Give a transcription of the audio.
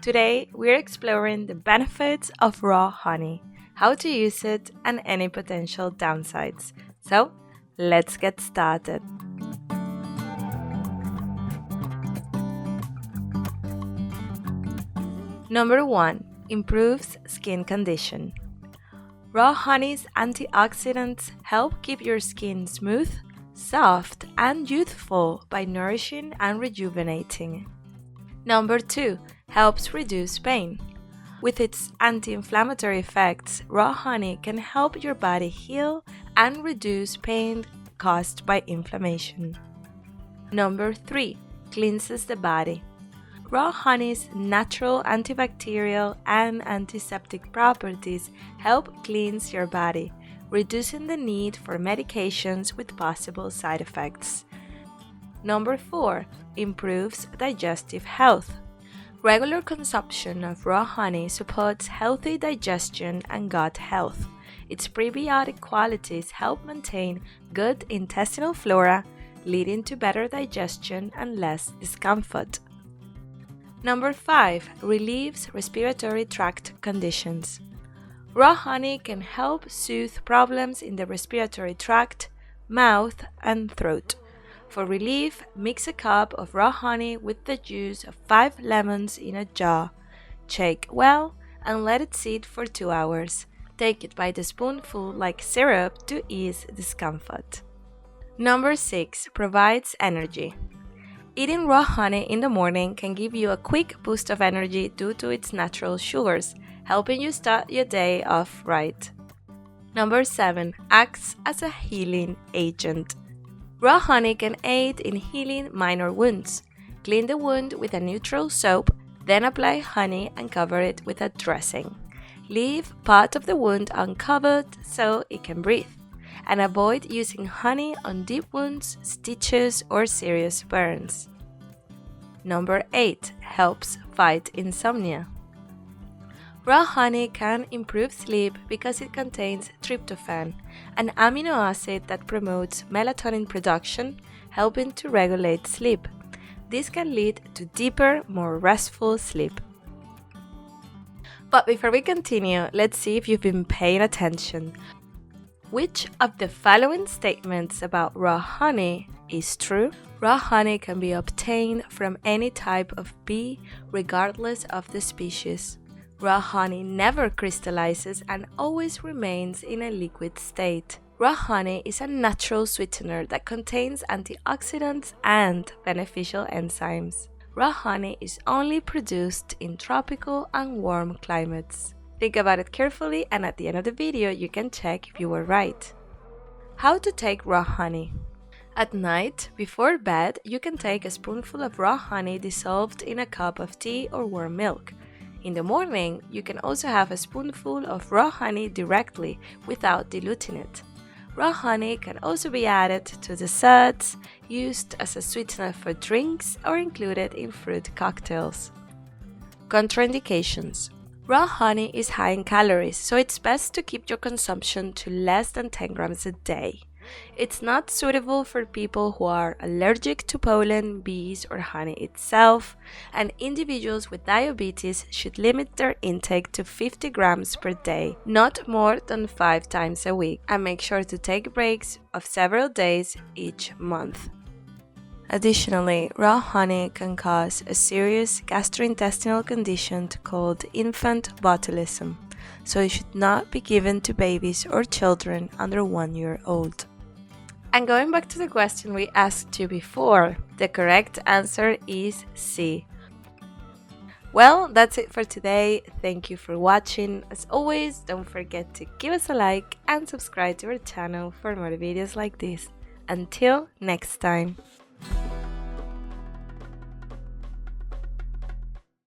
Today, we're exploring the benefits of raw honey, how to use it, and any potential downsides. So, let's get started. Number 1. Improves skin condition. Raw honey's antioxidants help keep your skin smooth, soft, and youthful by nourishing and rejuvenating. Number 2. Helps reduce pain. With its anti-inflammatory effects, raw honey can help your body heal and reduce pain caused by inflammation. Number 3. Cleanses the body. Raw honey's natural antibacterial and antiseptic properties help cleanse your body, reducing the need for medications with possible side effects. Number 4. Improves digestive health. Regular consumption of raw honey supports healthy digestion and gut health. Its prebiotic qualities help maintain good intestinal flora, leading to better digestion and less discomfort. Number 5. Relieves respiratory tract conditions. Raw honey can help soothe problems in the respiratory tract, mouth, and throat. For relief, mix a cup of raw honey with the juice of 5 lemons in a jar. Shake well and let it sit for 2 hours. Take it by the spoonful like syrup to ease discomfort. Number 6. Provides energy. Eating raw honey in the morning can give you a quick boost of energy due to its natural sugars, helping you start your day off right. Number 7. Acts as a healing agent. Raw honey can aid in healing minor wounds. Clean the wound with a neutral soap, then apply honey and cover it with a dressing. Leave part of the wound uncovered so it can breathe, and avoid using honey on deep wounds, stitches, or serious burns. Number 8. Helps fight insomnia. Raw honey can improve sleep because it contains tryptophan, an amino acid that promotes melatonin production, helping to regulate sleep. This can lead to deeper, more restful sleep. But before we continue, let's see if you've been paying attention. Which of the following statements about raw honey is true? Raw honey can be obtained from any type of bee, regardless of the species. Raw honey never crystallizes and always remains in a liquid state. Raw honey is a natural sweetener that contains antioxidants and beneficial enzymes. Raw honey is only produced in tropical and warm climates. Think about it carefully, and at the end of the video you can check if you were right. How to take raw honey. At night, before bed, you can take a spoonful of raw honey dissolved in a cup of tea or warm milk. In the morning, you can also have a spoonful of raw honey directly without diluting it. Raw honey can also be added to desserts, used as a sweetener for drinks, or included in fruit cocktails. Contraindications. Raw honey is high in calories, so it's best to keep your consumption to less than 10 grams a day. It's not suitable for people who are allergic to pollen, bees, or honey itself, and individuals with diabetes should limit their intake to 50 grams per day, not more than 5 times a week, and make sure to take breaks of several days each month. Additionally, raw honey can cause a serious gastrointestinal condition called infant botulism, so it should not be given to babies or children under 1 year old. And going back to the question we asked you before, the correct answer is C. Well, that's it for today. Thank you for watching. As always, don't forget to give us a like and subscribe to our channel for more videos like this. Until next time.